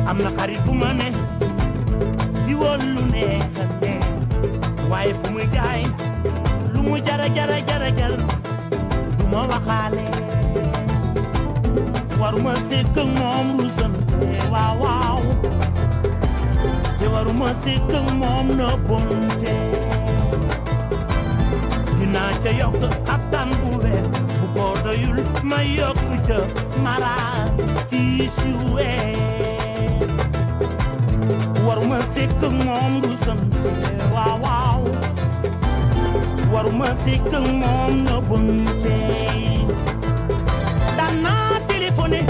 am na xarit bu ma ne di wol lu neex a neex waaye fu muy jaay lu mu jara jar du ma waxaale waruma sekk moom rusante waaw te waruma sekk moom na bonte dinaa ca yokk xaftaan bu weex bu ko doyul ma yokk ca mara kii suwee waruma sekk moom rusante waaw waruma sekk moom na bonte daan naa téléphoné